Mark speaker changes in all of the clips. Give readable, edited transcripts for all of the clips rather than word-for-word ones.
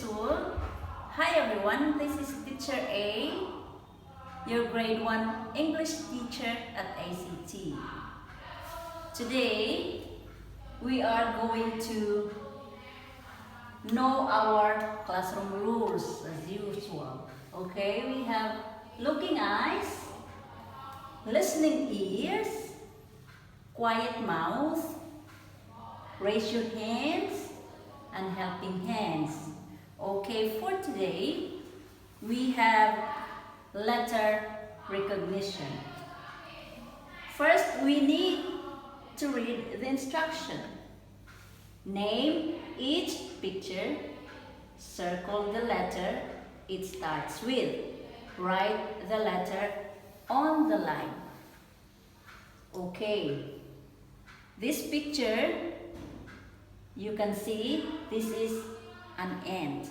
Speaker 1: soon. Hi everyone, this is Teacher A, your grade 1 English teacher at ACT. Today, we are going to know our classroom rules as usual. Okay, we have looking eyes, listening ears, quiet mouth, raise your hands, and helping hands. Okay, for today, we have letter recognition. First, we need to read the instruction. Name each picture, circle the letter it starts with. Write the letter on the line. Okay, this picture, you can see this is an ant.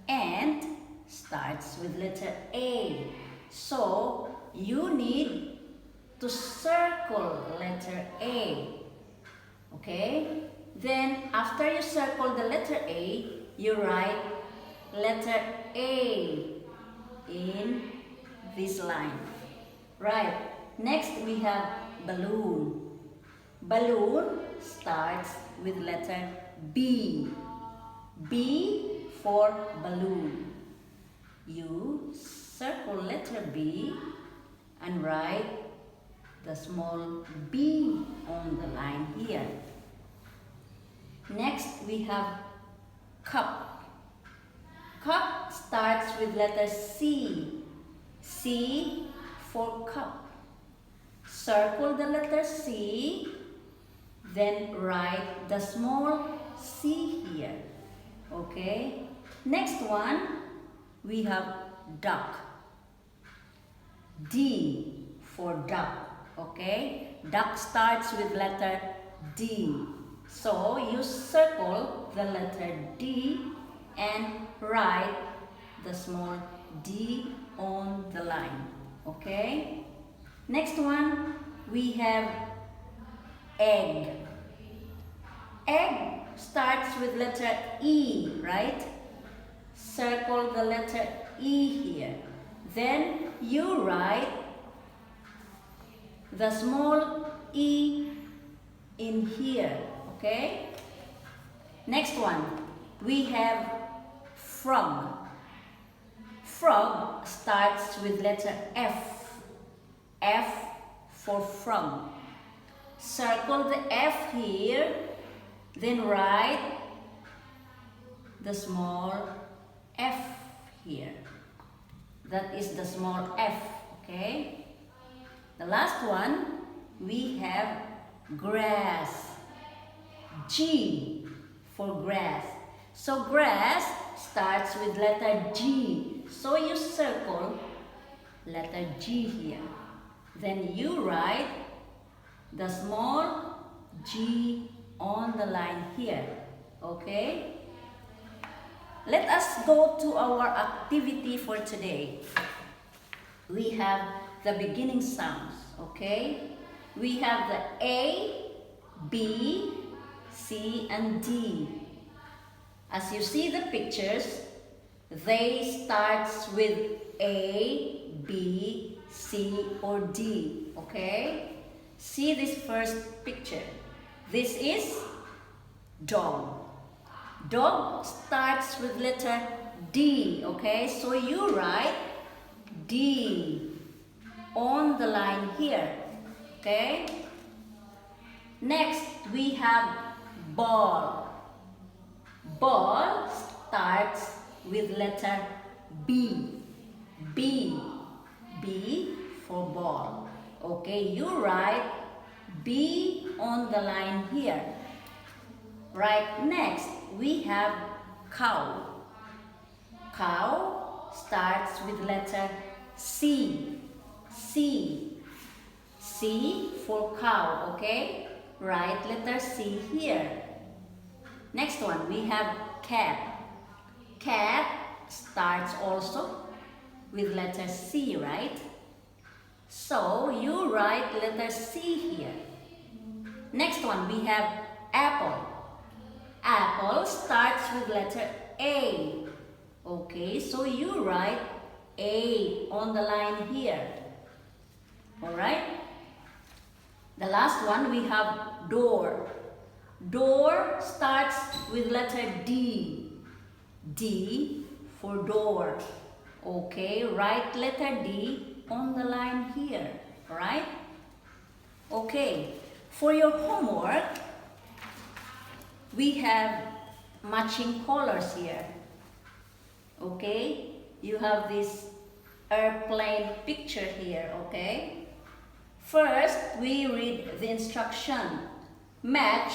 Speaker 1: Ant starts with letter A. So you need to circle letter A. Okay? Then after you circle the letter A, you write letter A in this line. Right. Next we have balloon. Balloon starts with letter B. B for balloon. You circle letter B and write the small B on the line here. Next we have cup. Cup starts with letter C. C for cup. Circle the letter C, then write the small C here. Okay. Next one, we have duck. D for duck. Okay. Duck starts with letter D. So you circle the letter D and write the small D on the line. Okay. Next one, we have egg. Egg starts with letter E, right? Circle the letter E here. Then you write the small E in here, okay? Next one, we have frog. Frog starts with letter F. F for frog. Circle the F here, then write the small F here. That is the small F, okay? The last one, we have grass. G for grass. So grass starts with letter G. So you circle letter G here. Then you write the small G on the line here. Okay? Let us go to our activity for today. We have the beginning sounds. Okay? We have the A, B, C, and D. As you see the pictures, they start with A, B, C, or D. Okay? See this first picture. This is dog. Dog starts with letter D. Okay? So you write D on the line here. Okay? Next, we have ball. Ball starts with letter B. B. B for ball. Okay, you write B on the line here. Right, next we have cow. Cow starts with letter C. C. C for cow, okay? Write letter C here. Next one, we have cat. Cat starts also with letter C, right? So you write letter C here. Next one, we have apple. apple starts with letter A. Okay, so you write A on the line here. Alright? The last one, we have door. Door starts with letter D. D for door. Okay, write letter D on the line here. Alright? Okay, for your homework, we have matching colors here. Okay, you have this airplane picture here. Okay, first we read the instruction. Match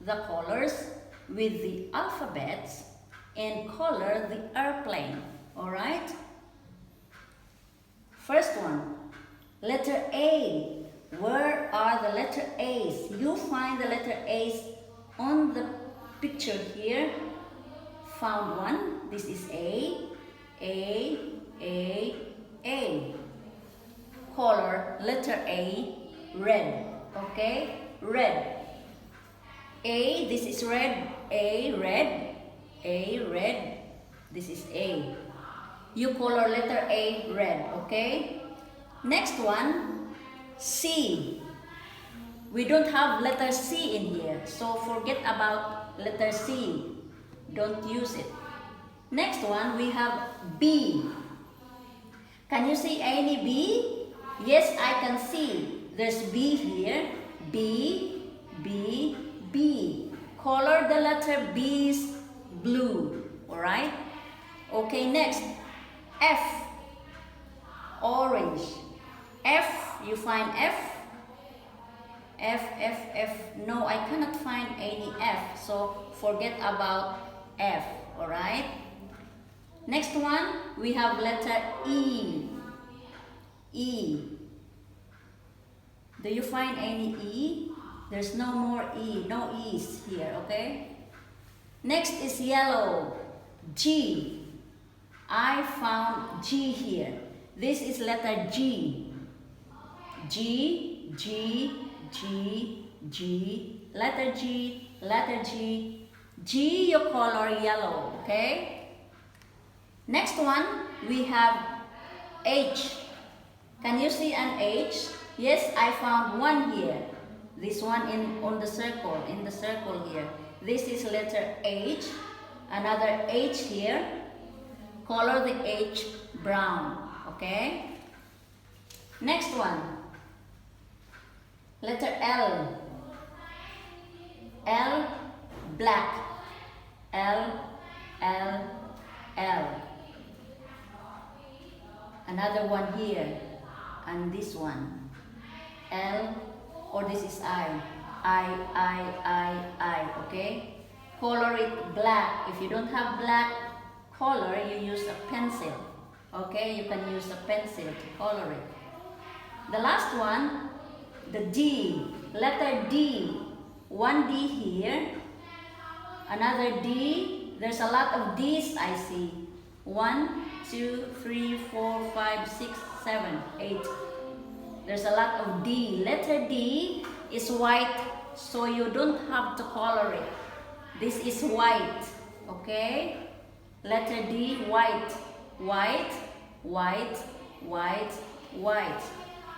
Speaker 1: the colors with the alphabets and color the airplane. Alright? First one, letter A. Where are the letter A's? You find the letter A's on the picture here. Found one. This is A. Color letter A red. Okay, red. A, this is red. A red. A red. This is A. You color letter A red. Okay. Next one, C. We don't have letter C in here, so forget about letter C. Don't use it. Next one, we have B. Can you see any B? Yes, I can see. There's B here. B, B, B. Color the letter B's blue. Alright? Okay, next. F. Orange. F. You find F? F. No, I cannot find any F. So forget about F. Alright? Next one, we have letter E. E. Do you find any E? There's no more E. No E's here, okay? Next is yellow. G. I found G here. This is letter G. G. Letter G. G, you color yellow, okay? Next one, we have H. Can you see an H? Yes, I found one here. This one on the circle, in the circle here. This is letter H. Another H here. Color the H brown, okay? Next one. Letter L. L, black. L. Another one here. And this one. L, or this is I. I, okay? Color it black. If you don't have black color, you use a pencil. Okay, you can use a pencil to color it. The last one, the D, letter D. One D here, another D. There's a lot of D's I see. 1, 2, 3, 4, 5, 6, 7, 8. There's a lot of D. Letter D is white, so you don't have to color it. This is white, okay? Letter D, white.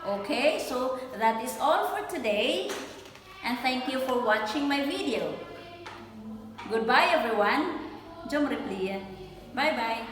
Speaker 1: Okay, so that is all for today. And thank you for watching my video. Goodbye everyone. Jom reply. Bye bye.